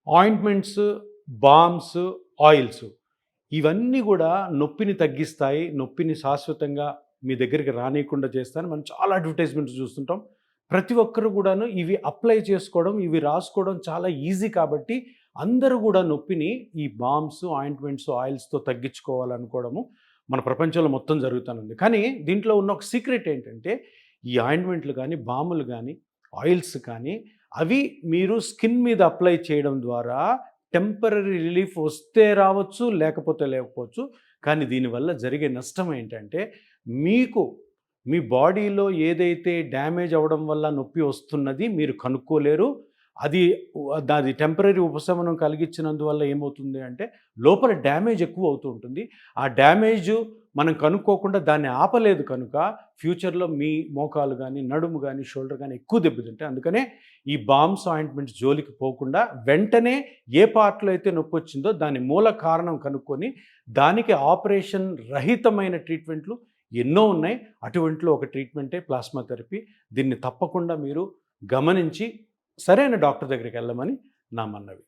Ointments, balms, oils ఇవన్నీ గూడా నొప్పిని తగ్గిస్తాయి. నొప్పిని శాశ్వతంగా మీ దగ్గరికి రానీయకుండా చేస్తాయని మనం చాలా అడ్వర్టైజ్మెంట్స్ చూస్తుంటాం. ప్రతి ఒక్కరు గూడాను ఇవి అప్లై చేసుకోవడం, ఇవి రాసుకోవడం చాలా ఈజీ కాబట్టి అందరూ గూడా నొప్పిని ఈ బామ్స్, ఆయింట్మెంట్స్, ఆయిల్స్‌తో తగ్గించుకోవాలనుకోవడము మన ప్రపంచంలో మొత్తం జరుగుతానుంది. కానీ దీంట్లో ఉన్న ఒక సీక్రెట్ ఏంటంటే ఈ ఆయింట్మెంట్లు గానీ, బాములు గానీ, ఆయిల్స్ కానీ అవి మీరు స్కిన్ మీద అప్లై చేయడం ద్వారా టెంపరరీ రిలీఫ్ వస్తే రావచ్చు, లేకపోతే లేకపోవచ్చు. కానీ దీనివల్ల జరిగే నష్టం ఏంటంటే, మీకు మీ బాడీలో ఏదైతే డ్యామేజ్ అవ్వడం వల్ల నొప్పి వస్తున్నది మీరు కనుక్కోలేరు. అది దాది టెంపరరీ ఉపశమనం కలిగించినందువల్ల ఏమవుతుంది అంటే, లోపల డ్యామేజ్ ఎక్కువ అవుతూ ఉంటుంది. ఆ డ్యామేజు మనం కనుక్కోకుండా దాన్ని ఆపలేదు కనుక ఫ్యూచర్‌లో మీ మోకాలు గానీ, నడుము గానీ, షోల్డర్ గానీ ఎక్కువ దెబ్బతింటాయి. అందుకనే ఈ బామ్స్, ఆయింట్మెంట్స్ జోలికి పోకుండా వెంటనే ఏ పార్ట్‌లో అయితే నొప్పొచ్చిందో దాని మూల కారణం కనుక్కొని, దానికి ఆపరేషన్ రహితమైన ట్రీట్మెంట్లు ఎన్నో ఉన్నాయి. అటువంటిలో ఒక ట్రీట్మెంటే ప్లాస్మా థెరపీ. దీన్ని తప్పకుండా మీరు గమనించి సరైన డాక్టర్ దగ్గరికి వెళ్ళమని నా మనవి.